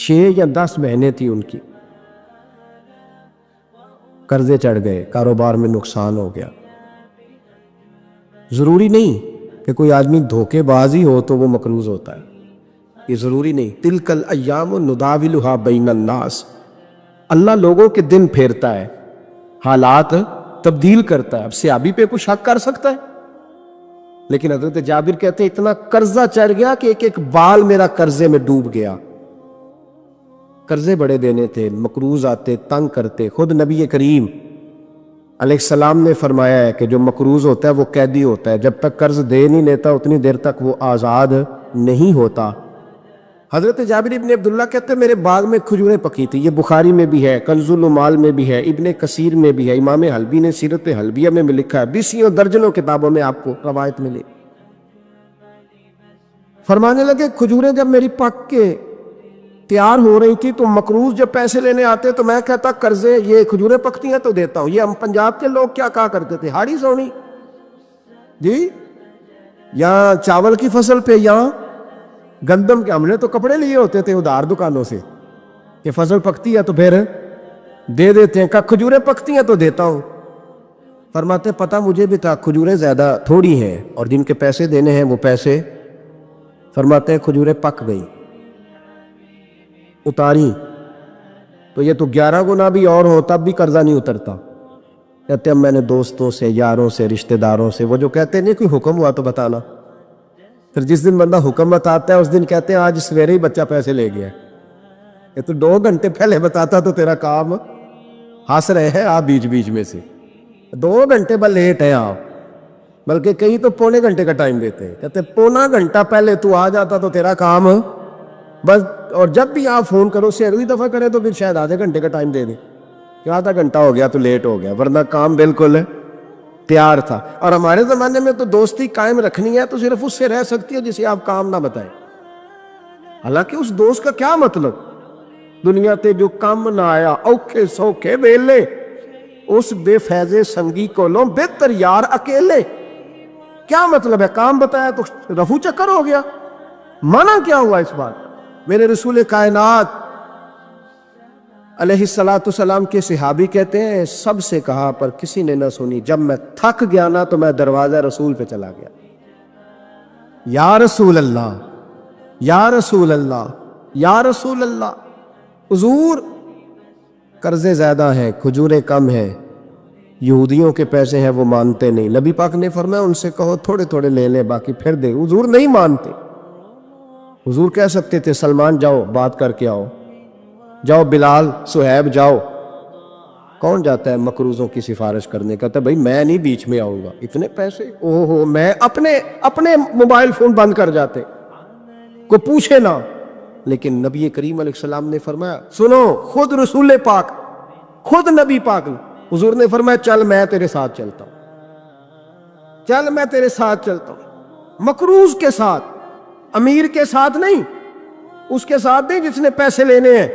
6 یا 10 بہنیں تھیں ان کی، قرضے چڑھ گئے، کاروبار میں نقصان ہو گیا۔ ضروری نہیں کہ کوئی آدمی دھوکے باز ہی ہو تو وہ مقروض ہوتا ہے، یہ ضروری نہیں۔ تلک الایام نداولھا بین الناس، اللہ لوگوں کے دن پھیرتا ہے، حالات تبدیل کرتا ہے۔ اب صحابی پہ کچھ شک کر سکتا ہے؟ لیکن حضرت جابر کہتے ہیں اتنا قرضہ چڑھ گیا کہ ایک ایک بال میرا قرضے میں ڈوب گیا۔ قرضے بڑے دینے تھے، مقروض آتے، تنگ کرتے۔ خود نبی کریم علیہ السلام نے فرمایا ہے کہ جو مقروض ہوتا ہے وہ قیدی ہوتا ہے، جب تک قرض دے نہیں لیتا اتنی دیر تک وہ آزاد نہیں ہوتا۔ حضرت جابر ابن عبداللہ کہتے ہیں میرے باغ میں کھجوریں پکی تھی، یہ بخاری میں بھی ہے، کنز المال میں بھی ہے، ابن کثیر میں بھی ہے، امام حلبی نے سیرت حلبیہ میں لکھا ہے، 20 درجنوں کتابوں میں آپ کو روایت ملے۔ فرمانے لگے کھجوریں جب میری پک کے تیار ہو رہی تھی تو مقروض جب پیسے لینے آتے تو میں کہتا قرضے، یہ کھجوریں پکتی ہیں تو دیتا ہوں۔ یہ ہم پنجاب کے لوگ کیا کہا کرتے تھے، ہاڑی سونی جی، یہاں چاول کی فصل پہ، یہاں گندم کے، ہم نے تو کپڑے لیے ہوتے تھے ادھار دکانوں سے کہ فصل پکتی ہے تو پھر دے دیتے ہیں، کہ کھجوریں پکتی ہیں تو دیتا ہوں۔ فرماتے پتہ مجھے بھی تھا کھجوریں زیادہ تھوڑی ہیں اور جن کے پیسے دینے ہیں وہ پیسے، فرماتے ہیں کھجوریں پک گئی، اتاری تو یہ تو 11 گنا بھی اور ہو تب بھی قرضہ نہیں اترتا۔ کہتے ہیں میں نے دوستوں سے، یاروں سے، رشتہ داروں سے، وہ جو کہتے ہیں نہیں کوئی حکم ہوا تو بتانا، پھر جس دن بندہ حکم بتاتا ہے اس دن کہتے ہیں آج سویرے ہی بچہ پیسے لے گیا، یہ تو 2 گھنٹے پہلے بتاتا تو تیرا کام ہنس رہے ہیں آپ بیچ بیچ میں سے، 2 گھنٹے بس لیٹ ہیں آپ، بلکہ کہیں تو پونے گھنٹے کا ٹائم دیتے ہیں، کہتے ہیں پونا گھنٹہ پہلے تو آ جاتا تو تیرا کام بس، اور جب بھی آپ فون کرو اس سے اگلی دفعہ کریں تو پھر شاید آدھے گھنٹے کا ٹائم دے دیں کہ آدھا گھنٹہ ہو گیا تو لیٹ ہو گیا، ورنہ کام بالکل تیار تھا۔ اور ہمارے زمانے میں تو دوستی قائم رکھنی ہے تو صرف اس سے رہ سکتی ہے جسے آپ کام نہ بتائیں، حالانکہ اس دوست کا کیا مطلب، دنیا تے جو کام نہ آیا اوکھے سوکھے ویلے، اس بے فیضے سنگی کولوں بہتر یار اکیلے، کیا مطلب ہے؟ کام بتایا تو رفو چکر ہو گیا، منع کیا ہوا اس بات؟ میرے رسول کائنات علیہ السلام کے صحابی کہتے ہیں سب سے کہا پر کسی نے نہ سنی، جب میں تھک گیا نا تو میں دروازہ رسول پہ چلا گیا، یا رسول اللہ، یا رسول اللہ، یا رسول اللہ، حضور قرضے زیادہ ہیں، کھجوریں کم ہیں، یہودیوں کے پیسے ہیں وہ مانتے نہیں، نبی پاک نے فرمایا ان سے کہو تھوڑے تھوڑے لے لیں باقی پھر دے، حضور نہیں مانتے۔ حضور کہہ سکتے تھے سلمان جاؤ بات کر کے آؤ، جاؤ بلال، صہیب جاؤ، کون جاتا ہے مقروضوں کی سفارش کرنے؟ کہتا ہے بھائی میں نہیں بیچ میں آؤں گا، اتنے پیسے، اوہو، میں اپنے موبائل فون بند کر جاتے، کوئی پوچھے نہ۔ لیکن نبی کریم علیہ السلام نے فرمایا سنو، خود رسول پاک، خود نبی پاک نے، حضور نے فرمایا چل میں تیرے ساتھ چلتا ہوں، چل میں تیرے ساتھ چلتا ہوں، مقروض کے ساتھ، امیر کے ساتھ نہیں، اس کے ساتھ نہیں جس نے پیسے لینے ہیں،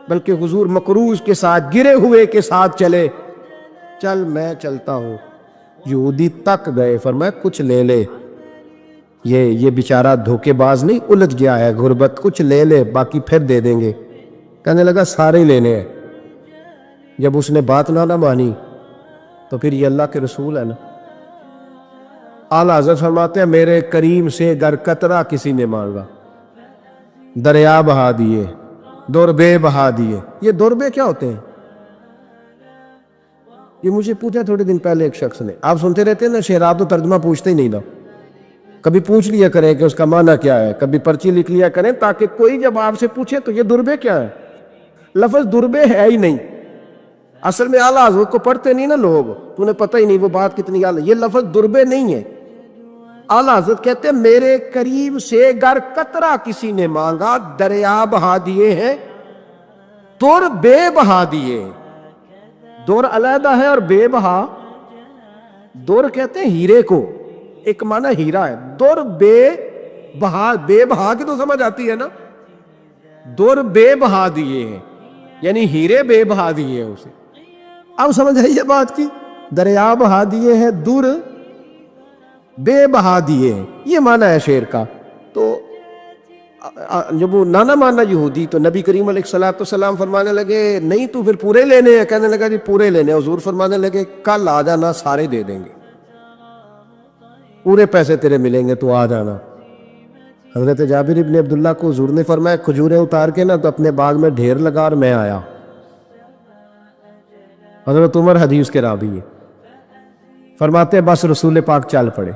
بلکہ حضور مقروض کے ساتھ، گرے ہوئے کے ساتھ چلے، چل میں چلتا ہوں۔ یہودی تک گئے، فرمایا کچھ لے لے، یہ بیچارہ دھوکے باز نہیں الجھ گیا ہے، غربت، کچھ لے لے باقی پھر دے دیں گے۔ کہنے لگا سارے ہی لینے ہیں۔ جب اس نے بات نہ مانی تو پھر یہ اللہ کے رسول ہے نا۔ اعلیٰ حضرت فرماتے ہیں میرے کریم سے گر قطرہ کسی نے مانگا، دریا بہا دیے، دوربے بہا دیے۔ یہ دوربے کیا ہوتے ہیں؟ یہ مجھے پوچھا تھوڑے دن پہلے ایک شخص نے، آپ سنتے رہتے ہیں نا شعر، آپ تو ترجمہ پوچھتے ہی نہیں نا، کبھی پوچھ لیا کریں کہ اس کا معنی کیا ہے، کبھی پرچی لکھ لیا کریں تاکہ کوئی جب آپ سے پوچھے تو یہ دوربے کیا ہے، لفظ دوربے ہے ہی نہیں، اصل میں اعلیٰ حضرت کو پڑھتے نہیں نا لوگ، تو نے پتہ ہی نہیں وہ بات کتنی اعلیٰ، یہ لفظ دوربے نہیں ہے۔ اعلیٰ حضرت کہتے ہیں میرے کریم سے گر قطرہ کسی نے مانگا، دریا بہا دیے ہیں، دور بے بہا دیے۔ دور علیحدہ ہے اور بے بہا، دور کہتے ہیں ہیرے کو، ایک معنی ہیرا ہے، دور بے بہا، بے بہا کی تو سمجھ آتی ہے نا، دور بے بہا دیے ہیں یعنی ہیرے بے بہا دیے ہیں اسے۔ اب سمجھ آئی یہ بات کی، دریا بہا دیے ہیں، دور بے بہا دیے ہیں، یہ معنی ہے شعر کا۔ تو جب وہ نانا مانا یہودی، تو نبی کریم علیہ الصلوۃ والسلام فرمانے لگے نہیں تو پھر پورے لینے ہیں؟ کہنے لگا جی پورے لینے ہیں۔ حضور فرمانے لگے کل آ جانا، سارے دے دیں گے، پورے پیسے تیرے ملیں گے، تو آ جانا۔ حضرت جابر ابن عبداللہ کو حضور نے فرمایا کھجوریں اتار کے نا تو اپنے باغ میں ڈھیر لگا اور میں آیا۔ حضرت عمر حدیث کے راوی ہے، فرماتے ہیں بس رسول پاک چل پڑے،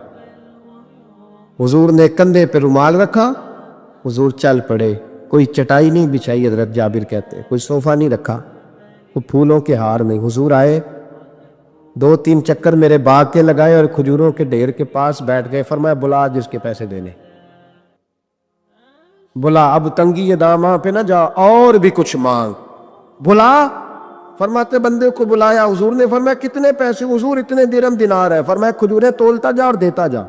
حضور نے کندھے پہ رومال رکھا، حضور چل پڑے۔ کوئی چٹائی نہیں بچھائی، حضرت جابر کہتے ہیں، کوئی صوفہ نہیں رکھا، وہ پھولوں کے ہار نہیں۔ حضور آئے، 2-3 چکر میرے باغ کے لگائے اور کھجوروں کے ڈھیر کے پاس بیٹھ گئے۔ فرمایا بلا جس کے پیسے دینے، بلا، اب تنگی یہ داماں پہ نہ جا، اور بھی کچھ مانگ، بلا۔ فرماتے بندے کو بلایا، حضور نے فرمایا کتنے پیسے؟ حضور اتنے درہم دینار ہے۔ فرمایا کھجوریں تولتا جا اور دیتا جا۔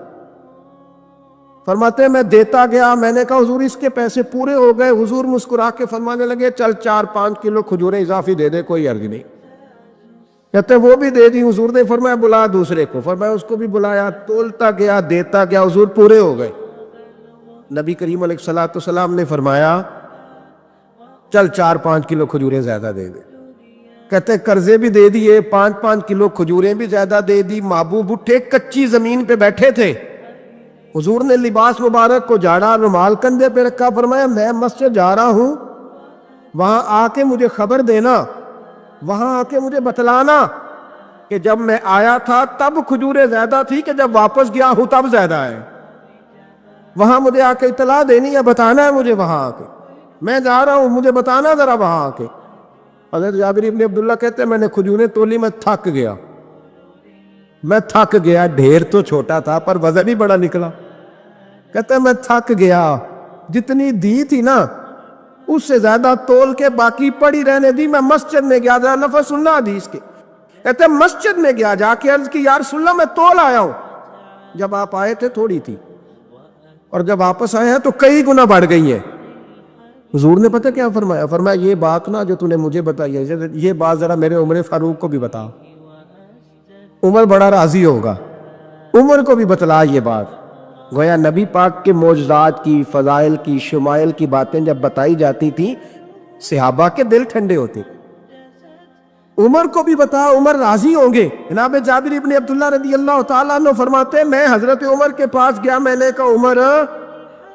فرماتے میں دیتا گیا، میں نے کہا حضور اس کے پیسے پورے ہو گئے۔ حضور مسکرا کے فرمانے لگے چل 4-5 کلو کھجوریں اضافی دے دے، کوئی عرض نہیں۔ کہتے وہ بھی دے دی۔ حضور نے فرمایا بلا دوسرے کو۔ فرمایا اس کو بھی بلایا، تولتا گیا، دیتا گیا، حضور پورے ہو گئے۔ نبی کریم علیہ الصلوۃ والسلام نے فرمایا چل 4-5 کلو کھجوریں زیادہ دے دے۔ کہتے قرضے بھی دے دیے، 5-5 کلو کھجوریں بھی زیادہ دے دی۔ محبوب اٹھے، کچی زمین پہ بیٹھے تھے، حضور نے لباس مبارک کو جھاڑا، رومال کندھے پہ رکھا، فرمایا میں مسجد جا رہا ہوں، وہاں آ کے مجھے خبر دینا، وہاں آ کے مجھے بتلانا کہ جب میں آیا تھا تب کھجوریں زیادہ تھی کہ جب واپس گیا ہوں تب زیادہ ہے۔ وہاں مجھے آ کے اطلاع دینی ہے، بتانا ہے مجھے، وہاں آ کے میں جا رہا ہوں، مجھے بتانا ذرا وہاں آ کے۔ حضرت جابر ابن عبداللہ کہتے ہیں میں نے کھجوریں تولی، میں تھک گیا، میں تھک گیا، ڈھیر تو چھوٹا تھا پر وزن ہی بڑا نکلا۔ کہتے ہیں میں تھک گیا، جتنی دی تھی نا اس سے زیادہ تول کے باقی پڑی رہنے دی۔ میں مسجد میں گیا، ذرا لفظ سننا حدیث کے، کہتے ہیں مسجد میں گیا، جا کے عرض کی یا رسول اللہ میں تول آیا ہوں، جب آپ آئے تھے تھوڑی تھی اور جب واپس آئے ہیں تو کئی گنا بڑھ گئی ہیں۔ حضور نے پتہ کیا فرمایا؟ فرمایا یہ بات نا جو تو نے مجھے بتائی ہے، یہ بات ذرا میرے عمر فاروق کو بھی بتا، عمر بڑا راضی ہوگا، عمر کو بھی بتلا یہ بات۔ گویا نبی پاک کے معجزات کی، فضائل کی، شمائل کی باتیں جب بتائی جاتی تھیں صحابہ کے دل ٹھنڈے ہوتے۔ عمر کو بھی بتا، عمر راضی ہوں گے۔ جناب جابر ابن عبداللہ رضی اللہ تعالیٰ عنہ فرماتے ہیں میں حضرت عمر کے پاس گیا، میں نے کہا عمر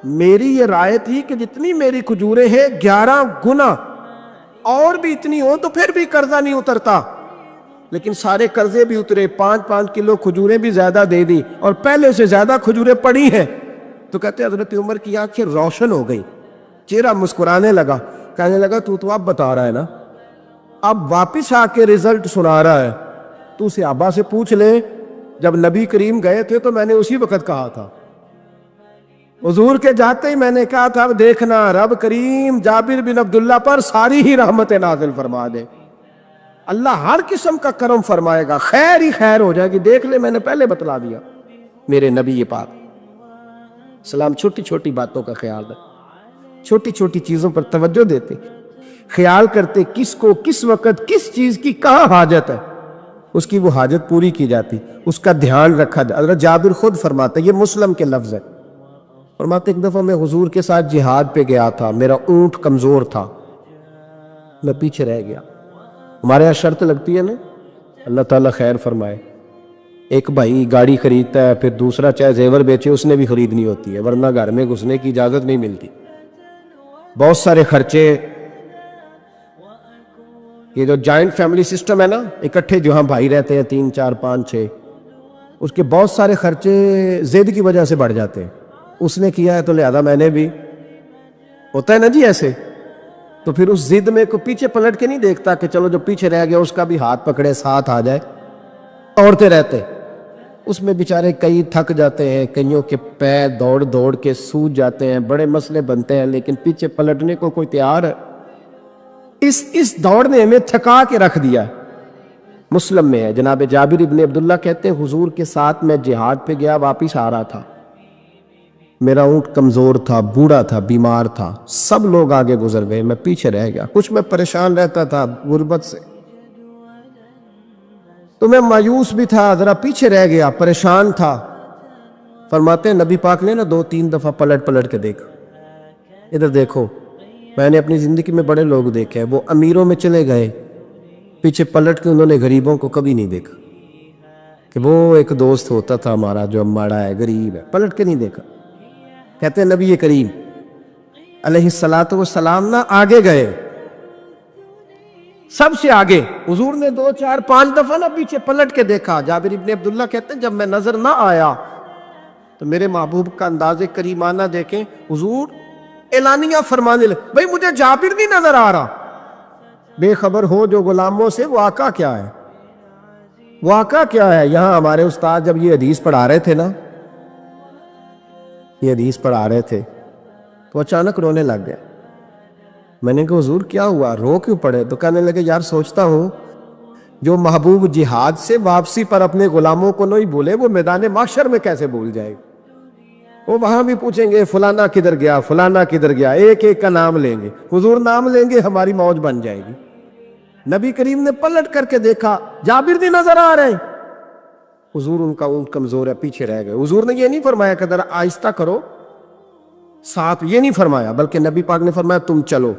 میری یہ رائے تھی کہ جتنی میری کھجوریں ہیں 11 گنا اور بھی اتنی ہوں تو پھر بھی قرضہ نہیں اترتا، لیکن سارے قرضے بھی اترے، 5-5 کلو کھجوریں بھی زیادہ دے دی اور پہلے سے زیادہ کھجوریں پڑی ہیں۔ تو کہتے حضرت عمر کی آنکھیں روشن ہو گئی، چہرہ مسکرانے لگا، کہنے لگا تو اب بتا رہا ہے نا، اب واپس آ کے رزلٹ سنا رہا ہے، تو صحابہ سے پوچھ لے جب نبی کریم گئے تھے تو میں نے اسی وقت کہا تھا، حضور کے جاتے ہی میں نے کہا تھا اب دیکھنا رب کریم جابر بن عبداللہ پر ساری ہی رحمت نازل فرما دے، اللہ ہر قسم کا کرم فرمائے گا، خیر ہی خیر ہو جائے گی، دیکھ لے میں نے پہلے بتلا دیا۔ میرے نبی پاک سلام چھوٹی چھوٹی باتوں کا خیال رکھ، چھوٹی چھوٹی چیزوں پر توجہ دیتے، خیال کرتے کس کو کس وقت کس چیز کی کہاں حاجت ہے، اس کی وہ حاجت پوری کی جاتی، اس کا دھیان رکھا جاتا۔ حضرت جابر خود فرماتے، یہ مسلم کے لفظ ہے، فرماتے ایک دفعہ میں حضور کے ساتھ جہاد پہ گیا تھا، میرا اونٹ کمزور تھا، میں پیچھے رہ گیا۔ ہمارے یہاں شرط لگتی ہے نا، اللہ تعالیٰ خیر فرمائے، ایک بھائی گاڑی خریدتا ہے پھر دوسرا چاہے زیور بیچے اس نے بھی خریدنی ہوتی ہے، ورنہ گھر میں گھسنے کی اجازت نہیں ملتی، بہت سارے خرچے۔ یہ جو جوائنٹ فیملی سسٹم ہے نا، اکٹھے جو ہاں بھائی رہتے ہیں 3 4 5 6، اس کے بہت سارے خرچے ضد کی وجہ سے بڑھ جاتے ہیں، اس نے کیا ہے تو لہذا میں نے بھی، ہوتا ہے نا جی ایسے، تو پھر اس ضد میں کو پیچھے پلٹ کے نہیں دیکھتا کہ چلو جو پیچھے رہ گیا اس کا بھی ہاتھ پکڑے ساتھ آ جائے، دوڑتے رہتے، اس میں بیچارے کئی تھک جاتے ہیں، کئیوں کے پیر دوڑ دوڑ کے سوج جاتے ہیں، بڑے مسئلے بنتے ہیں، لیکن پیچھے پلٹنے کو کوئی تیار ہے؟ اس دوڑ نے ہمیں تھکا کے رکھ دیا۔ مسلم میں ہے، جناب جابر ابن عبداللہ کہتے ہیں حضور کے ساتھ میں جہاد پہ گیا، واپس آ رہا تھا، میرا اونٹ کمزور تھا، بوڑھا تھا، بیمار تھا، سب لوگ آگے گزر گئے، میں پیچھے رہ گیا، کچھ میں پریشان رہتا تھا غربت سے، تو میں مایوس بھی تھا، ذرا پیچھے رہ گیا، پریشان تھا۔ فرماتے ہیں نبی پاک نے نا 2-3 دفعہ پلٹ کے دیکھا، ادھر دیکھو، میں نے اپنی زندگی میں بڑے لوگ دیکھے ہیں، وہ امیروں میں چلے گئے، پیچھے پلٹ کے انہوں نے غریبوں کو کبھی نہیں دیکھا کہ وہ ایک دوست ہوتا تھا ہمارا جو ماڑا ہے، غریب ہے، پلٹ کے نہیں دیکھا۔ کہتے ہیں نبی کریم علیہ الصلوۃ والسلام نہ آگے گئے، سب سے آگے۔ حضور نے 2 4 5 دفعہ نہ پیچھے پلٹ کے دیکھا۔ جابر ابن عبداللہ کہتے ہیں جب میں نظر نہ آیا تو میرے محبوب کا انداز کریمانہ دیکھیں، حضور اعلانیہ فرمانے لگے، بھئی مجھے جابر نہیں نظر آ رہا۔ بے خبر ہو جو غلاموں سے، واقعہ کیا ہے؟ واقعہ کیا ہے؟ یہاں ہمارے استاد جب یہ حدیث پڑھا رہے تھے نا، یہ حدیث پڑھا رہے تھے تو اچانک رونے لگ گئے۔ میں نے کہا حضور کیا ہوا، رو کیوں پڑے؟ تو کہنے لگے یار سوچتا ہوں جو محبوب جہاد سے واپسی پر اپنے غلاموں کو نہیں بھولے، وہ میدان محشر میں کیسے بھول جائے؟ وہ وہاں بھی پوچھیں گے فلانا کدھر گیا، فلانا کدھر گیا، ایک ایک کا نام لیں گے۔ حضور نام لیں گے ہماری موج بن جائے گی۔ نبی کریم نے پلٹ کر کے دیکھا، جابر نہیں نظر آ رہے۔ حضور ان کا اونٹ کمزور ہے، پیچھے رہ گئے۔ حضور نے یہ نہیں فرمایا کہ ذرا آہستہ کرو ساتھ، یہ نہیں فرمایا، بلکہ نبی پاک نے فرمایا تم چلو۔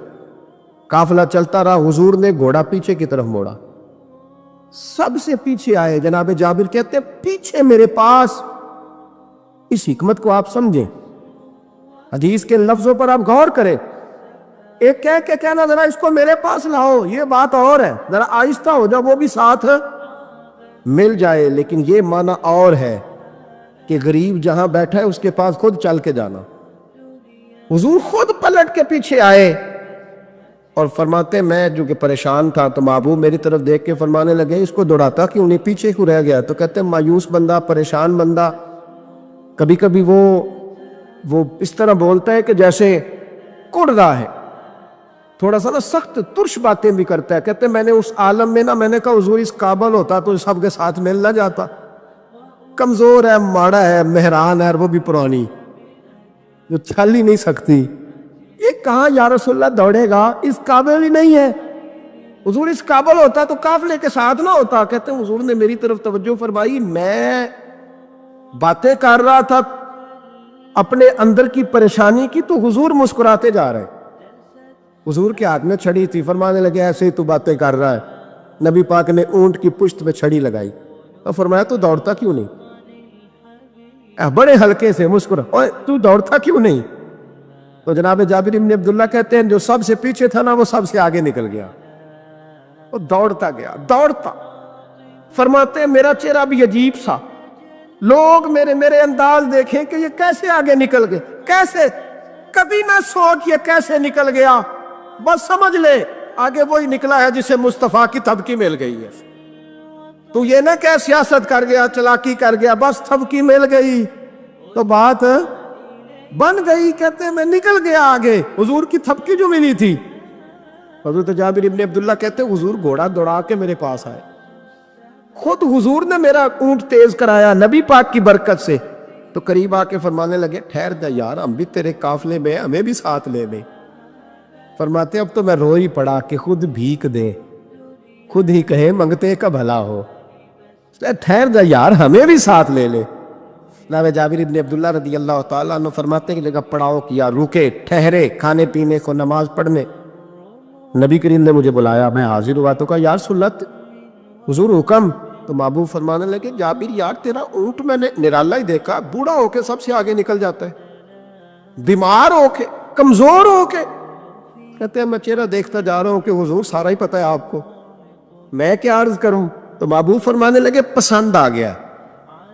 قافلہ چلتا رہا، حضور نے گھوڑا پیچھے کی طرف موڑا، سب سے پیچھے آئے۔ جناب جابر کہتے ہیں پیچھے میرے پاس۔ اس حکمت کو آپ سمجھیں، حدیث کے لفظوں پر آپ غور کریں۔ ایک کہہ کے کہنا ذرا اس کو میرے پاس لاؤ، یہ بات اور ہے، ذرا آہستہ ہو جاؤ، وہ بھی ساتھ مل جائے۔ لیکن یہ معنی اور ہے کہ غریب جہاں بیٹھا ہے اس کے پاس خود چل کے جانا۔ حضور خود پلٹ کے پیچھے آئے اور فرماتے میں جو کہ پریشان تھا تو محبوب میری طرف دیکھ کے فرمانے لگے اس کو دوڑاتا کیوں نہیں، پیچھے کیوں رہ گیا؟ تو کہتے ہیں مایوس بندہ، پریشان بندہ کبھی کبھی وہ اس طرح بولتا ہے کہ جیسے کڑ رہا ہے، تھوڑا سا نا سخت ترش باتیں بھی کرتا ہے۔ کہتے ہیں میں نے اس عالم میں نا، میں نے کہا حضور اس قابل ہوتا تو سب کے ساتھ مل نہ جاتا، کمزور ہے، ماڑا ہے، مہران ہے، اور وہ بھی پرانی جو چل ہی نہیں سکتی، یہ کہاں یا رسول اللہ دوڑے گا، اس قابل ہی نہیں ہے۔ حضور اس قابل ہوتا تو قافلے کے ساتھ نہ ہوتا۔ کہتے ہیں حضور نے میری طرف توجہ فرمائی، میں باتیں کر رہا تھا اپنے اندر کی پریشانی کی تو حضور مسکراتے جا رہے۔ حضور کے ہاتھ میں چھڑی تھی، فرمانے لگے ایسے ہی تو باتیں کر رہا ہے۔ نبی پاک نے اونٹ کی پشت پہ چھڑی لگائی اور فرمایا تو دوڑتا کیوں نہیں؟ بڑے ہلکے سے مسکرا، اوے تو دوڑتا کیوں نہیں؟ تو جناب جابر ابن عبداللہ کہتے ہیں جو سب سے پیچھے تھا نا وہ سب سے آگے نکل گیا، وہ دوڑتا گیا، دوڑتا۔ فرماتے ہیں میرا چہرہ بھی عجیب سا، لوگ میرے انداز دیکھیں کہ یہ کیسے آگے نکل گئے، کیسے، کبھی نہ سوچ یہ کیسے نکل گیا، بس سمجھ لے آگے وہی نکلا ہے جسے مصطفیٰ کی تھبکی مل گئی ہے۔ تو یہ نہ کہ سیاست کر گیا، چلاکی کر گیا، بس تھبکی مل گئی تو بات بن گئی۔ کہتے ہیں میں نکل گیا آگے، حضور کی تھبکی جو ملی تھی۔ حضرت جابر ابن عبداللہ کہتے ہیں حضور گھوڑا دوڑا کے میرے پاس آئے، خود حضور نے میرا اونٹ تیز کرایا نبی پاک کی برکت سے۔ تو قریب آ کے فرمانے لگے ٹھہر جا یار، ہم بھی تیرے قافلے میں، ہمیں بھی ساتھ لے لے۔ فرماتے اب تو میں رو ہی پڑا کہ خود بھیک دے، خود ہی کہے منگتے کا بھلا ہو، ٹھہر جا یار ہمیں بھی ساتھ لے لے۔ جناب جابر ابن عبداللہ رضی اللہ تعالیٰ عنہ فرماتے ہیں کہ جگہ پڑاؤ کیا، رکے، ٹھہرے کھانے پینے کو، نماز پڑھنے۔ نبی کریم نے مجھے بلایا، میں حاضر ہوا تو کہا یا رسول اللہ حضور حکم۔ تو محبوب فرمانے لگے جابر یار تیرا اونٹ میں نے نرالا ہی دیکھا، بوڑھا ہو کے سب سے آگے نکل جاتا ہے، بیمار ہو کے، کمزور ہو کے۔ کہتے ہیں میں چہرہ دیکھتا جا رہا ہوں کہ حضور سارا ہی پتہ ہے آپ کو، میں کیا عرض کروں؟ تو محبوب فرمانے لگے پسند آ گیا،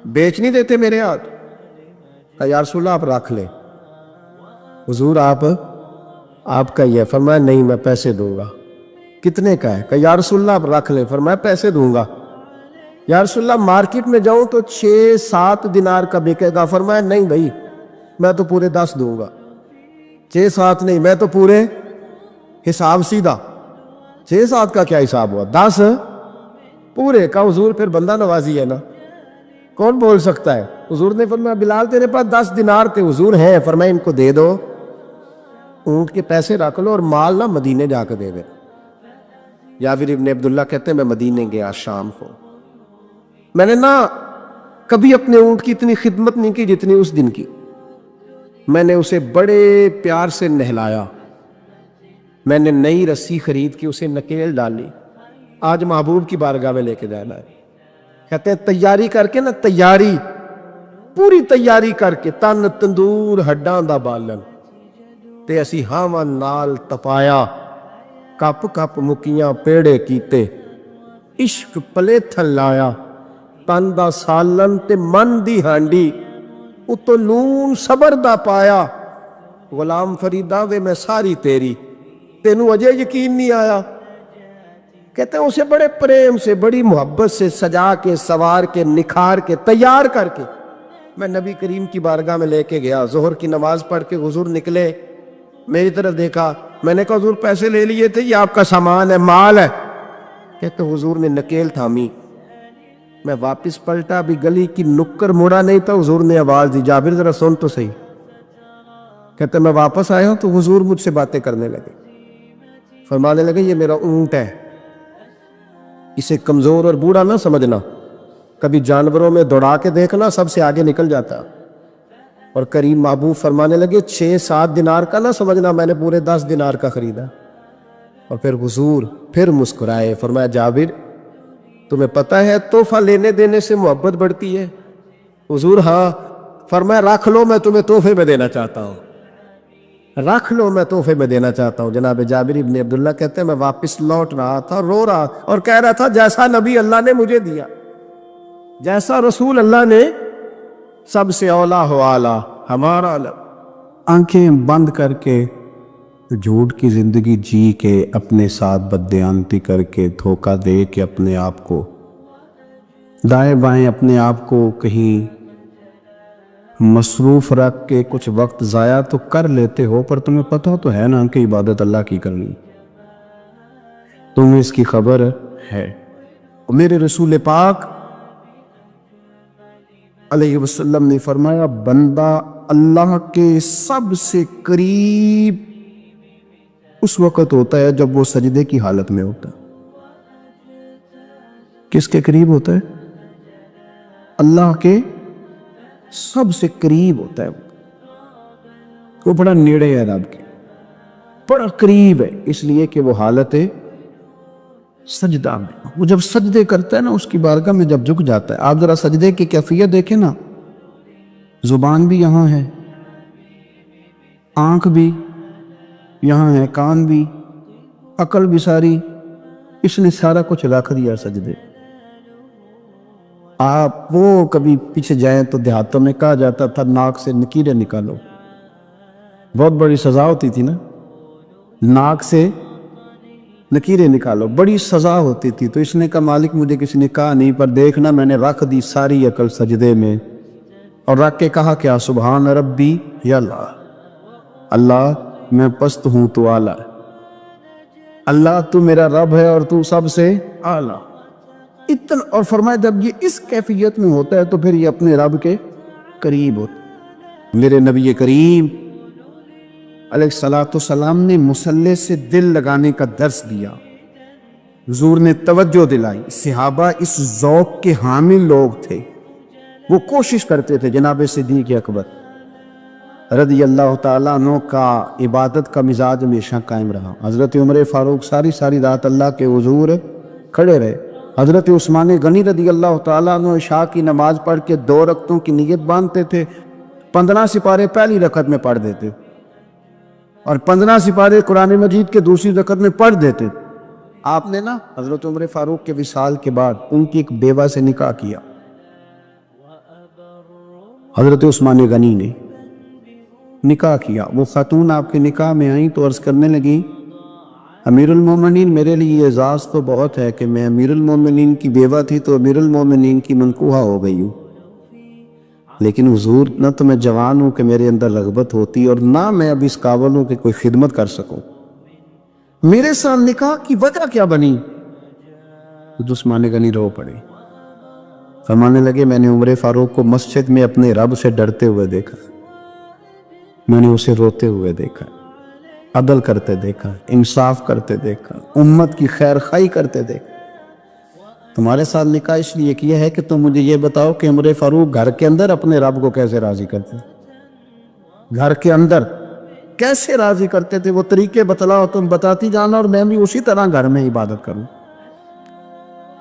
بیچ نہیں دیتے میرے ہاتھ؟ کہا یا رسول اللہ آپ رکھ لیں۔ حضور آپ کا یہ؟ فرمایا نہیں میں پیسے دوں گا۔ کتنے کا ہے؟ کہا یا رسول اللہ آپ رکھ لیں۔ فرمایا پیسے دوں گا۔ یا رسول اللہ مارکیٹ میں جاؤں تو 6-7 دینار کا بکے گا۔ فرمایا نہیں بھائی میں تو پورے 10 دوں گا۔ 6-7 نہیں، میں تو پورے، حساب سیدھا، 6-7 کا کیا حساب ہوا، 10 پورے کا۔ حضور پھر بندہ نوازی ہے نا، کون بول سکتا ہے؟ حضور نے فرمایا بلال تیرے پاس 10 دینار تھے؟ حضور ہیں۔ فرمایا ان کو دے دو، اونٹ کے پیسے رکھ لو اور مال نہ مدینے جا کے دے دے۔ جابر ابن عبداللہ کہتے ہیں میں مدینے گیا شام کو، میں نے نا کبھی اپنے اونٹ کی اتنی خدمت نہیں کی جتنی اس دن کی۔ میں نے اسے بڑے پیار سے نہلایا، میں نے نئی رسی خرید کے اسے نکیل ڈالی، آج محبوب کی بارگاہ میں لے کے جانا ہے۔ کہتے ہیں تیاری کر کے نا، تیاری پوری تیاری کر کے، تن تندور ہڈاں دا بالن تے اسی ہاواں نال تپایا، کپ کپ مکیاں پیڑے کیتے، عشق پلے تھل لایا، تن دا سالن تے من دی ہانڈی، اتو نون صبر دا پایا، غلام فریدا وے میں ساری تیری، تینوں اجے یقین نہیں آیا۔ کہتے ہیں اسے بڑے پریم سے، بڑی محبت سے سجا کے، سوار کے، نکھار کے، تیار کر کے میں نبی کریم کی بارگاہ میں لے کے گیا۔ ظہر کی نماز پڑھ کے حضور نکلے، میری طرف دیکھا، میں نے کہا حضور پیسے لے لیے تھے، یہ آپ کا سامان ہے، مال ہے؟ کہتے حضور نے نکیل تھامی، میں واپس پلٹا، ابھی گلی کی نکر مڑا نہیں تھا، حضور نے آواز دی، جابر ذرا سن تو صحیح۔ کہتے میں واپس آیا ہوں تو حضور مجھ سے باتیں کرنے لگے، فرمانے لگے یہ میرا اونٹ ہے، اسے کمزور اور بوڑھا نہ سمجھنا، کبھی جانوروں میں دوڑا کے دیکھنا، سب سے آگے نکل جاتا۔ اور کریم محبوب فرمانے لگے 6-7 دینار کا نہ سمجھنا، میں نے پورے 10 دینار کا خریدا۔ اور پھر حضور پھر مسکرائے، فرمایا جابر تمہیں پتہ ہے تحفہ لینے دینے سے محبت بڑھتی ہے؟ حضور ہاں۔ فرمایا رکھ لو، میں تمہیں تحفے میں دینا چاہتا ہوں، رکھ لو، میں تحفے میں دینا چاہتا ہوں۔ جناب جابر ابن عبداللہ کہتے ہیں میں واپس لوٹ رہا تھا، رو رہا اور کہہ رہا تھا جیسا نبی اللہ نے مجھے دیا، جیسا رسول اللہ نے، سب سے اولا ہو اعلیٰ ہمارا علم۔ آنکھیں بند کر کے جھوٹ کی زندگی جی کے، اپنے ساتھ بددیانتی کر کے، دھوکہ دے کے، اپنے آپ کو دائیں بائیں، اپنے آپ کو کہیں مصروف رکھ کے کچھ وقت ضائع تو کر لیتے ہو، پر تمہیں پتہ تو ہے نا کہ عبادت اللہ کی کرنی، تمہیں اس کی خبر ہے۔ اور میرے رسول پاک علیہ وسلم نے فرمایا بندہ اللہ کے سب سے قریب اس وقت ہوتا ہے جب وہ سجدے کی حالت میں ہوتا ہے۔ کس کے قریب ہوتا ہے؟ اللہ کے سب سے قریب ہوتا ہے، وہ بڑا نیڑے ہے رب کے، بڑا قریب ہے، اس لیے کہ وہ حالت سجدہ میں، وہ جب سجدے کرتا ہے نا، اس کی بارگاہ میں جب جھک جاتا ہے۔ آپ ذرا سجدے کی کیفیت دیکھیں نا، زبان بھی یہاں ہے، آنکھ بھی یہاں ہے، کان بھی، عقل بھی ساری، اس نے سارا کچھ رکھ دیا سجدے۔ آپ وہ کبھی پیچھے جائیں تو دیہاتوں میں کہا جاتا تھا ناک سے نکیریں نکالو، بہت بڑی سزا ہوتی تھی نا، ناک سے نکیریں نکالو، بڑی سزا ہوتی تھی۔ تو اس نے کہا مالک مجھے کسی نے کہا نہیں، پر دیکھنا میں نے رکھ دی ساری عقل سجدے میں، اور رکھ کے کہا کیا سبحان ربی یا اللہ، اللہ میں پست ہوں تو اعلیٰ ہے، اللہ تو میرا رب ہے اور تو سب سے اعلیٰ اتنا۔ اور فرمایا جب یہ اس کیفیت میں ہوتا ہے تو پھر یہ اپنے رب کے قریب ہوتا ہے۔ میرے نبی کریم علیہ السلام نے مصلی سے دل لگانے کا درس دیا، حضور نے توجہ دلائی، صحابہ اس ذوق کے حامل لوگ تھے، وہ کوشش کرتے تھے۔ جناب صدیق اکبر رضی اللہ تعالیٰ عنہ کا عبادت کا مزاج ہمیشہ قائم رہا۔ حضرت عمر فاروق ساری رات اللہ کے حضور کھڑے رہے۔ حضرت عثمان غنی رضی اللہ تعالیٰ عنہ عشاء کی نماز پڑھ کے 2 رکعتوں کی نیت باندھتے تھے، 15 سپارے پہلی رکعت میں پڑھ دیتے اور 15 سپارے قرآن مجید کے دوسری رکعت میں پڑھ دیتے۔ آپ نے نا حضرت عمر فاروق کے وصال کے بعد ان کی ایک بیوہ سے نکاح کیا، حضرت عثمان غنی نے نکاح کیا۔ وہ خاتون آپ کے نکاح میں آئیں تو عرض کرنے لگی امیر المومنین میرے لیے اعزاز تو بہت ہے کہ میں امیر المومنین کی بیوہ تھی تو امیر المومنین کی منکوحہ ہو گئی ہوں، لیکن حضور نہ تو میں جوان ہوں کہ میرے اندر رغبت ہوتی اور نہ میں اب اس قابل ہوں کہ کوئی خدمت کر سکوں، میرے ساتھ نکاح کی وجہ کیا بنی؟ عثمان غنی رو پڑے، فرمانے لگے میں نے عمر فاروق کو مسجد میں اپنے رب سے ڈرتے ہوئے دیکھا، میں نے اسے روتے ہوئے دیکھا، عدل کرتے دیکھا، انصاف کرتے دیکھا، امت کی خیر خواہی کرتے دیکھا۔ تمہارے ساتھ نکاح اس لیے کیا ہے کہ تم مجھے یہ بتاؤ کہ عمر فاروق گھر کے اندر اپنے رب کو کیسے راضی کرتے، گھر کے اندر کیسے راضی کرتے تھے، وہ طریقے بتلاؤ، تم بتاتی جانا اور میں بھی اسی طرح گھر میں عبادت کروں۔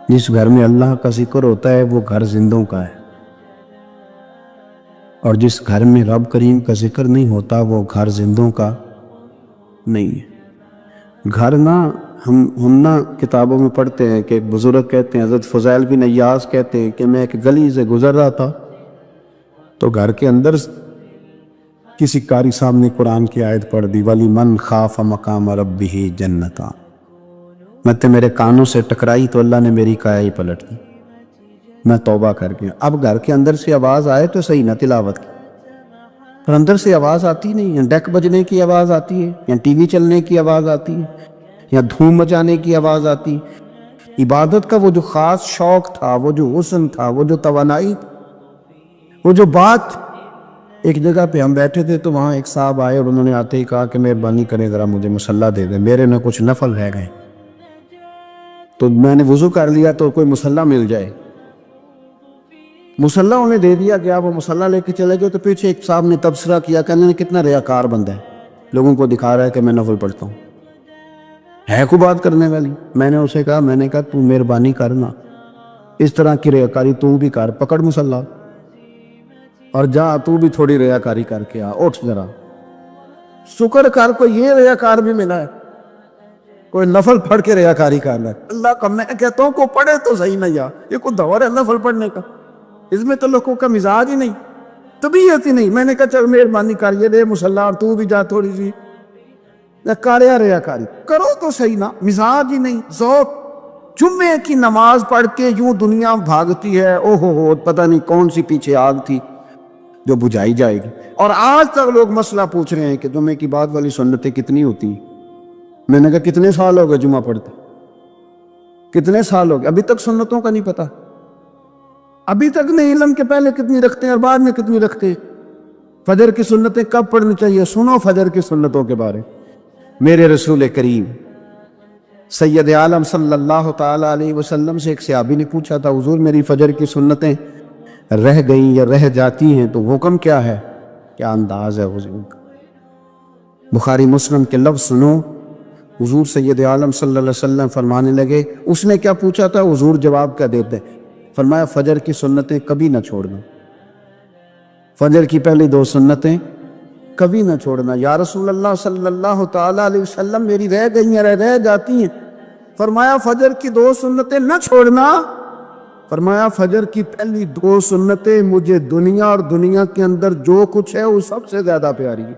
جس گھر میں اللہ کا ذکر ہوتا ہے وہ گھر زندوں کا ہے، اور جس گھر میں رب کریم کا ذکر نہیں ہوتا وہ گھر زندوں کا نہیں ہے۔ گھر نا ہم نا کتابوں میں پڑھتے ہیں کہ ایک بزرگ کہتے ہیں، حضرت فضیل بن ایاز کہتے ہیں کہ میں ایک گلی سے گزر رہا تھا تو گھر کے اندر کسی قاری صاحب نے قرآن کی آیت پڑھ دی، وَلِمَنْ خَافَ مَقَامَ رَبِّهِ جَنَّتَانِ۔ میں تو میرے کانوں سے ٹکرائی تو اللہ نے میری کایا ہی پلٹ دی، میں توبہ کر گیا۔ اب گھر کے اندر سے آواز آئے تو صحیح نہ تلاوت کی، پر اندر سے آواز آتی نہیں ہے، ڈیک بجنے کی آواز آتی ہے، یا ٹی وی چلنے کی آواز آتی ہے، یا دھوم مچانے کی آواز آتی ہے۔ عبادت کا وہ جو خاص شوق تھا، وہ جو حسن تھا، وہ جو توانائی، وہ جو بات۔ ایک جگہ پہ ہم بیٹھے تھے تو وہاں ایک صاحب آئے اور انہوں نے آتے ہی کہا کہ مہربانی کریں ذرا مجھے مصلی دے دیں، میرے میں کچھ نفل رہ گئے۔ تو میں نے وضو کر لیا تو کوئی مصلی مل جائے، مصلی انہیں دے دیا گیا، وہ مصلی لے کے چلے گئے۔ تو پیچھے ایک صاحب نے تبصرہ کیا کہ انہوں نے کتنا ریاکار بندہ ہے، لوگوں کو دکھا رہا ہے کہ میں نفل پڑھتا ہوں، ہے کوئی بات کرنے والی؟ میں نے اسے کہا، میں نے کہا تو مہربانی کرنا، اس طرح کی ریاکاری تو بھی کر، پکڑ مصلی اور جا، تو بھی تھوڑی ریاکاری کر کے آ، اٹھ ذرا شکر کر، کوئی یہ ریاکار بھی ملا ہے، کوئی نفل پڑھ کے ریاکاری کر رہا ہے۔ اللہ کا میں کہتا ہوں کو پڑھے تو صحیح نہ، یا یہ کوئی دور ہے نفل پڑھنے کا؟ اس میں تو لوگوں کا مزاج ہی نہیں، طبیعت ہی نہیں۔ میں نے کہا چل مہربانی کر، یہ دے مصلی اور تو بھی جا تھوڑی سی کاریا ریاکاری کرو تو صحیح نا، مزاج ہی نہیں، ذوق۔ جمعے کی نماز پڑھ کے یوں دنیا بھاگتی ہے، او ہو پتہ نہیں کون سی پیچھے آگ تھی جو بجھائی جائے گی۔ اور آج تک لوگ مسئلہ پوچھ رہے ہیں کہ جمعے کی بعد والی سنتیں کتنی ہوتی ہیں۔ میں نے کہا کتنے سال ہو گئے جمعہ پڑھتے، کتنے سال ہو گئے، ابھی تک سنتوں کا نہیں پتا، ابھی تک نہیں علم کے پہلے کتنی رکھتے ہیں اور بعد میں کتنی رکھتے ہیں۔ فجر کی سنتیں کب پڑھنی چاہیے؟ سنو فجر کی سنتوں کے بارے۔ میرے رسول کریم سید عالم صلی اللہ تعالیٰ علیہ وسلم سے ایک صحابی نے پوچھا تھا، حضور میری فجر کی سنتیں رہ گئیں یا رہ جاتی ہیں تو حکم کیا ہے؟ کیا انداز ہے حضور کا؟ بخاری مسلم کے لفظ سنو، حضور سید عالم صلی اللہ علیہ وسلم فرمانے لگے، اس نے کیا پوچھا تھا؟ حضور جواب کیا دیتے؟ فرمایا فجر کی سنتیں کبھی نہ چھوڑنا، فجر کی پہلی 2 سنتیں کبھی نہ چھوڑنا۔ یا رسول اللہ صلی اللہ تعالیٰ علیہ وسلم میری رہ گئی ہیں، رہ جاتی ہیں۔ فرمایا فجر کی 2 سنتیں نہ چھوڑنا، فرمایا فجر کی پہلی 2 سنتیں مجھے دنیا اور دنیا کے اندر جو کچھ ہے وہ سب سے زیادہ پیاری ہے۔